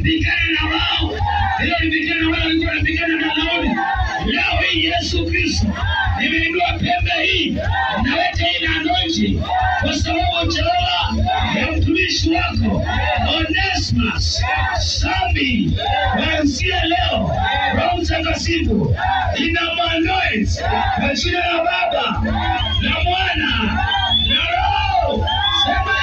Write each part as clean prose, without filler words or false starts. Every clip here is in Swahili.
pigana na wao. Leo nipigana na wao walikuwa wanapigana na Daudi. Leo hii Yesu Kristo nimeinua pembe hii na weka hii na anointing kwa sababu Jehova ya mtumishi wako Onesimus Sambi kuanzia leo Roho Mtakatifu inamanoint kwa jina la Baba na Mwana na Roho. Sema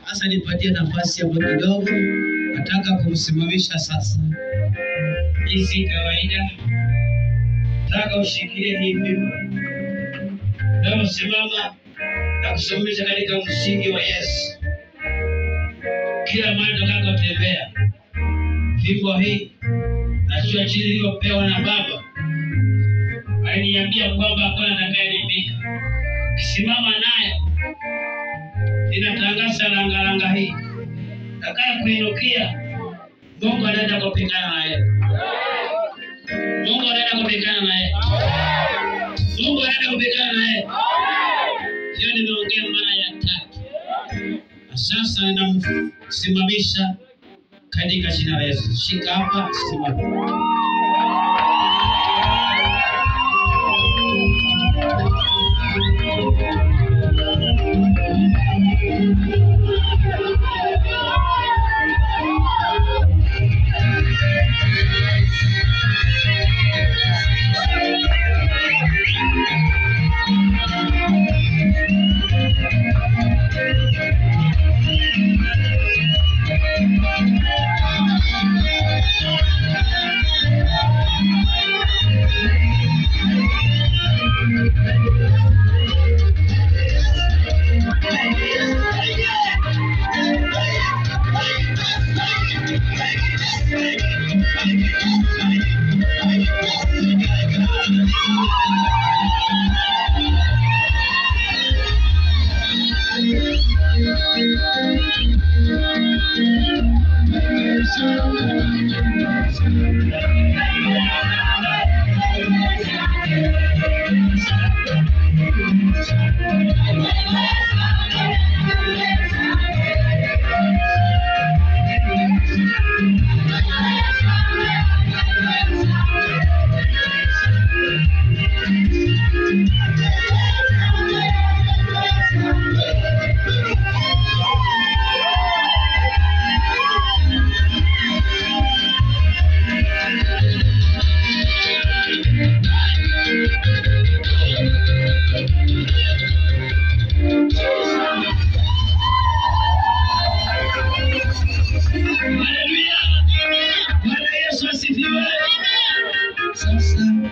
Sasa nipatie nafasi hapo kidogo, nataka kumsimamisha sasa. Hii si kawaida. Nataka ushikilie hii Biblia. Leo simama na kusimamisha katika msingi wa Yesu. Kila mahali utakapotembea, fimbo hii na chini iliyopewa na Baba aliniambia kwamba hakuna atakayelipika. Simama naye. Ninatangaza langa hii. Nataka kuinukia. Mungu anaenda kupigana naye. Mungu anaenda kupigana naye. Mungu anaenda kupigana naye. Sasa ninamsimamisha katika jina la Yesu. Shika hapa, simama.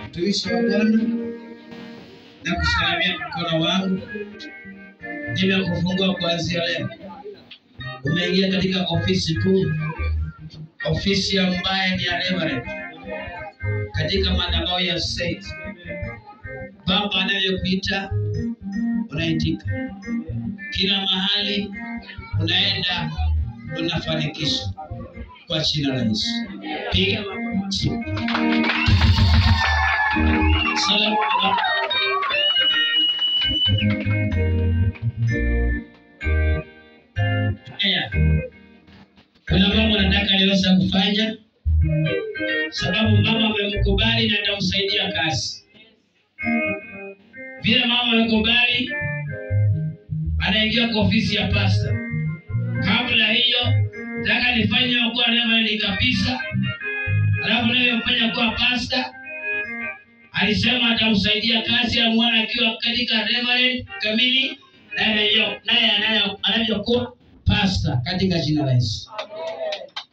Mtumishi wa Bwana, na kusalimia mkono wangu. Nimekufungua kuanzia leo. Umeingia katika ofisi kuu, ofisi ambaye ni ya Reverend, katika madhabahu ya Saint. Baba anayekuita unaitika. Kila mahali unaenda unafanikisha kwa jina la Yesu. Piga makofi. Salamu. Haya. Kuna mambo nataka niweza kufanya, sababu mama amemkubali na atamsaidia kazi. Vile mama amekubali, anaingia kwa ofisi ya pastor. Kabla hiyo, nataka nifanye kwa Reverend kabisa. Alafu naye mfanya kwa pastor. Alisema atamsaidia kazi ya mwana akiwa katika Reverend kamili, naye anavyokuwa pastor katika jina la Yesu.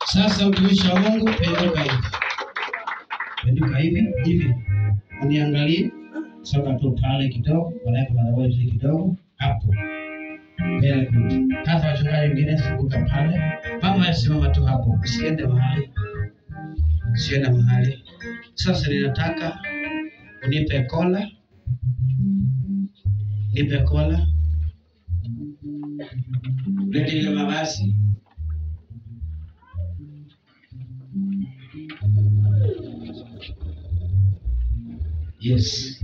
Sasa mtumishi wa Mungu, penduka hivi. Penduka hivi. Uniangalie. Soka tu pale kidogo, wanaweka madhabahu kidogo hapo. Very good. Hata wachungaji wengine funguka pale. Mama asimama tu hapo. Usiende mahali. Sasa ninataka unipe kola. Nipe kola. Lete ile mavazi. Yes.